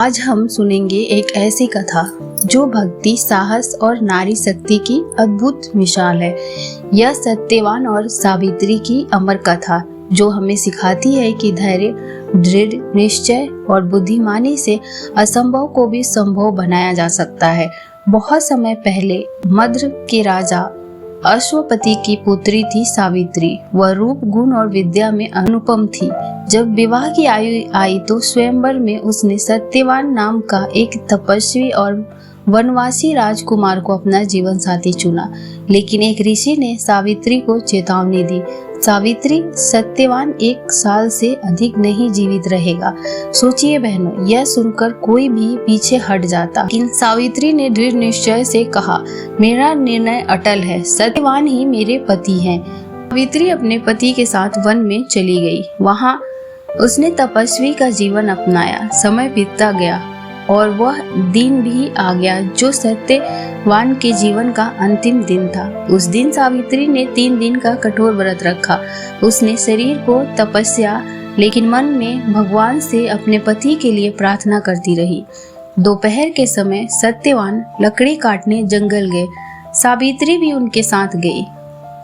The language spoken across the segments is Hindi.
आज हम सुनेंगे एक ऐसी कथा जो भक्ति, साहस और नारी शक्ति की अद्भुत मिसाल है। यह सत्यवान और सावित्री की अमर कथा जो हमें सिखाती है कि धैर्य, दृढ़ निश्चय और बुद्धिमानी से असंभव को भी संभव बनाया जा सकता है। बहुत समय पहले मद्र के राजा अश्वपति की पुत्री थी सावित्री। वह रूप, गुण और विद्या में अनुपम थी। जब विवाह की आयु आई तो स्वयंवर में उसने सत्यवान नाम का एक तपस्वी और वनवासी राजकुमार को अपना जीवन साथी चुना। लेकिन एक ऋषि ने सावित्री को चेतावनी दी, सावित्री, सत्यवान 1 साल से अधिक नहीं जीवित रहेगा। सोचिए बहनों, यह सुनकर कोई भी पीछे हट जाता, लेकिन सावित्री ने दृढ़ निश्चय से कहा, मेरा निर्णय अटल है, सत्यवान ही मेरे पति हैं। सावित्री अपने पति के साथ वन में चली गई। वहां उसने तपस्वी का जीवन अपनाया। समय बीतता गया और वह दिन भी आ गया जो सत्यवान के जीवन का अंतिम दिन था। उस दिन सावित्री ने 3 दिन का कठोर व्रत रखा। उसने शरीर को तपस्या, लेकिन मन में भगवान से अपने पति के लिए प्रार्थना करती रही। दोपहर के समय सत्यवान लकड़ी काटने जंगल गए। सावित्री भी उनके साथ गई।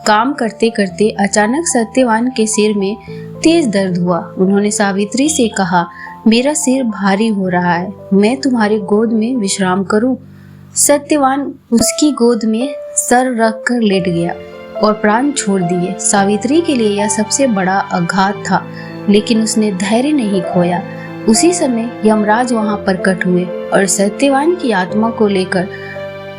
काम करते करते अचानक सत्यवान के सिर में तेज दर्द हुआ। उन्होंने सावित्री से कहा, मेरा सिर भारी हो रहा है, मैं तुम्हारी गोद में विश्राम करूं? सत्यवान उसकी गोद में सर रख कर लेट गया और प्राण छोड़ दिए। सावित्री के लिए यह सबसे बड़ा आघात था, लेकिन उसने धैर्य नहीं खोया। उसी समय यमराज वहां प्रकट हुए और सत्यवान की आत्मा को लेकर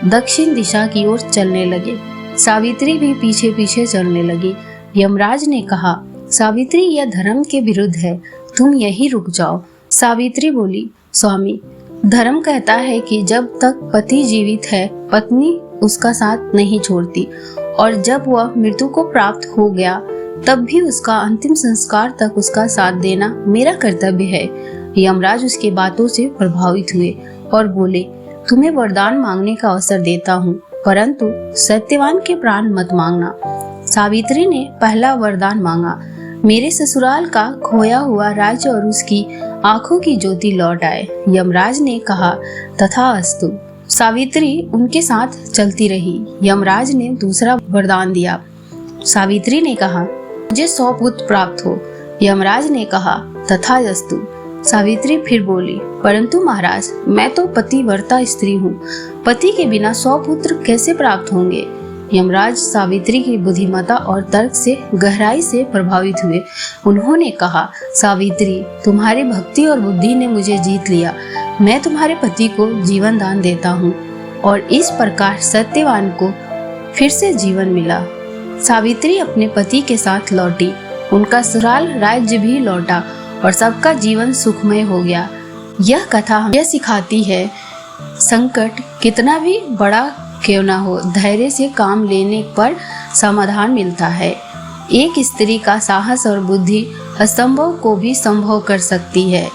दक्षिण दिशा की ओर चलने लगे। सावित्री भी पीछे पीछे चलने लगी। यमराज ने कहा, सावित्री, यह धर्म के विरुद्ध है, तुम यहीं रुक जाओ। सावित्री बोली, स्वामी, धर्म कहता है कि जब तक पति जीवित है पत्नी उसका साथ नहीं छोड़ती, और जब वह मृत्यु को प्राप्त हो गया तब भी उसका अंतिम संस्कार तक उसका साथ देना मेरा कर्तव्य है। यमराज उसके बातों से प्रभावित हुए और बोले, तुम्हें वरदान मांगने का अवसर देता हूँ, परंतु सत्यवान के प्राण मत मांगना। सावित्री ने पहला वरदान मांगा, मेरे ससुराल का खोया हुआ राज्य और उसकी आंखों की ज्योति लौट आए। यमराज ने कहा, तथास्तु। सावित्री उनके साथ चलती रही। यमराज ने दूसरा वरदान दिया। सावित्री ने कहा, मुझे 100 पुत्र प्राप्त हो। यमराज ने कहा, तथास्तु। सावित्री फिर बोली, परंतु महाराज, मैं तो पतिव्रता स्त्री हूँ, पति के बिना 100 पुत्र कैसे प्राप्त होंगे? यमराज सावित्री की बुद्धिमत्ता और तर्क से गहराई से प्रभावित हुए। उन्होंने कहा, सावित्री, तुम्हारी भक्ति और बुद्धि ने मुझे जीत लिया। मैं तुम्हारे पति को जीवन दान देता हूँ। और इस प्रकार सत्यवान को फिर से जीवन मिला। सावित्री अपने पति के साथ लौटी। उनका ससुराल राज्य भी लौटा और सबका जीवन सुखमय हो गया। यह कथा हमें सिखाती है, संकट कितना भी बड़ा क्यों ना हो, धैर्य से काम लेने पर समाधान मिलता है। एक स्त्री का साहस और बुद्धि असंभव को भी संभव कर सकती है।